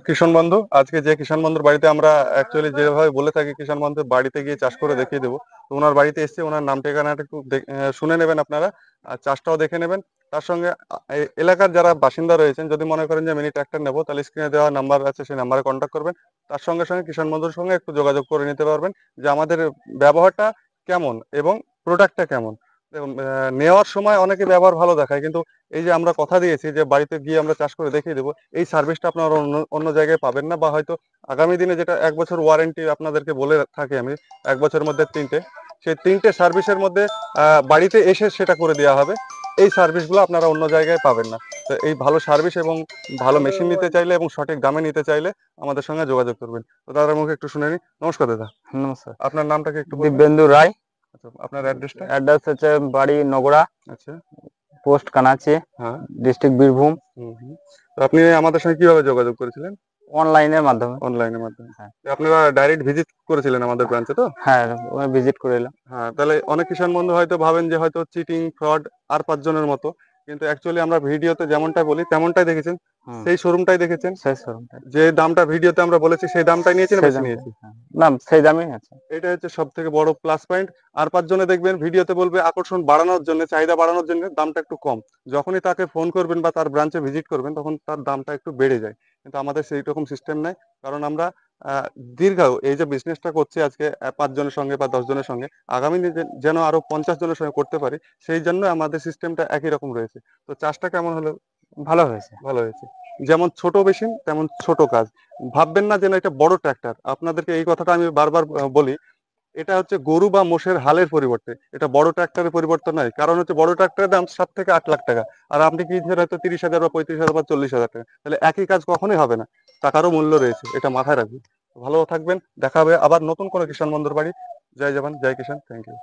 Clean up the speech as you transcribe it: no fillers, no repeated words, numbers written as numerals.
কিষান বন্ধু, আজকে যে কিষান বন্ধুর বাড়িতে আমরা অ্যাকচুয়ালি যেভাবে বলে থাকি কিষান বন্ধুর বাড়িতে গিয়ে চাষ করে দেখিয়ে দেবো। তো ওনার বাড়িতে এসে ওনার নাম ঠিকানাটা একটু শুনে নেবেন আপনারা, আর চাষটাও দেখে নেবেন। তার সঙ্গে এলাকার যারা বাসিন্দা রয়েছেন, যদি মনে করেন যে মিনি ট্রাক্টর নেবো, তাহলে স্ক্রিনে দেওয়া নাম্বার আছে, সেই নাম্বারে কন্ট্যাক্ট করবেন। তার সঙ্গে সঙ্গে কিষান বন্ধুর সঙ্গে একটু যোগাযোগ করে নিতে পারবেন যে আমাদের ব্যবহারটা কেমন এবং প্রোডাক্টটা কেমন। দেখুন, নেওয়ার সময় অনেকে ব্যবহার ভালো দেখায়, কিন্তু এই যে আমরা কথা দিয়েছি যে বাড়িতে গিয়ে আমরা চাষ করে দেখিয়ে দেবো, এই সার্ভিসটা আপনারা অন্য অন্য জায়গায় পাবেন না। বা হয়তো আগামী দিনে যেটা 1 বছর ওয়ারেন্টি আপনাদেরকে বলে থাকি আমি, 1 বছরের মধ্যে তিনটে, সেই তিনটে সার্ভিসের মধ্যে বাড়িতে এসে সেটা করে দেওয়া হবে। এই সার্ভিসগুলো আপনারা অন্য জায়গায় পাবেন না। তো এই ভালো সার্ভিস এবং ভালো মেশিন নিতে চাইলে এবং সঠিক দামে নিতে চাইলে আমাদের সঙ্গে যোগাযোগ করবেন। তো দাদার মুখে একটু শুনে নিই। নমস্কার দাদা, নমস্কার। আপনার নামটাকে একটু বলবেন? দিব্যেন্দু রায়। আচ্ছা, আপনার অ্যাড্রেসটা? অ্যাড্রেস হচ্ছে বাড়ি নগড়া, আচ্ছা। পোস্ট কানাচি, হ্যাঁ। ডিস্ট্রিক্ট বীরভূম। হুম হুম। তো আপনি আমাদের সঙ্গে কিভাবে যোগাযোগ করেছিলেন? অনলাইনের মাধ্যমে। অনলাইনের মাধ্যমে। হ্যাঁ, তো আপনারা ডাইরেক্ট ভিজিট করেছিলেন আমাদের ব্রাঞ্চে তো? হ্যাঁ, ভিজিট করে এলাম। হ্যাঁ, তাহলে অনেক কিষাণ বন্ধু হয়তো ভাবেন যে হয়তো চিটিং, ফ্রড আর 5 জনের মতো। কিন্তু অ্যাকচুয়ালি আমরা ভিডিওতে যেমনটাই বলি তেমনটাই দেখেছেন। হুম, সেই শোরুমটাই দেখেছেন। সেই শোরুমটাই, যে দামটা ভিডিওতে আমরা বলেছি সেই দামটাই নিয়েছি না সেই বেশি দামটাই, নিয়েছি? হ্যাঁ। না, সেই দামই আছে। এটা হচ্ছে সবথেকে বড় প্লাস পয়েন্ট। আর 5 জনে দেখবেন ভিডিওতে বলবে আকর্ষণ বাড়ানোর জন্য, চাহিদা বাড়ানোর জন্য দামটা একটু কম। যখনই তাকে ফোন করবেন বা তার ব্রাঞ্চে ভিজিট করবেন তখন তার দামটা একটু বেড়ে যায়। কিন্তু আমাদের সেই রকম সিস্টেম নাই। কারণ আমরা আহ, দীর্ঘ এই যে বিজনেসটা করছি আজকে 5 জনের সঙ্গে বা 10 জনের সঙ্গে, আগামী দিনে যেন আরো 50 জনের সঙ্গে করতে পারি, সেই জন্য আমাদের সিস্টেমটা একই রকম রয়েছে। তো চাষটা কেমন হলো? ভালো হয়েছে। ভালো হয়েছে। যেমন ছোট মেশিন তেমন ছোট কাজ। ভাববেন না যেন এটা বড় ট্র্যাক্টর। আপনাদেরকে এই কথাটা আমি বারবার বলি। এটা হচ্ছে গরু বা মোষের হালের পরিবর্তে, এটা বড় ট্রাক্টরের পরিবর্তন নয়। কারণ হচ্ছে বড় ট্রাক্টরের দাম 7 থেকে 8 লাখ টাকা, আর আপনি কিনছেন হয়তো 30,000 বা 35,000 বা 40,000 টাকা। তাহলে একই কাজ কখনোই হবে না। টাকারও মূল্য রয়েছে, এটা মাথায় রাখবেন। ভালো থাকবেন, দেখা হবে আবার নতুন কোনো কিষান বন্ধুর বাড়ি। জয় জওয়ান, জয় কিষান, থ্যাংক ইউ।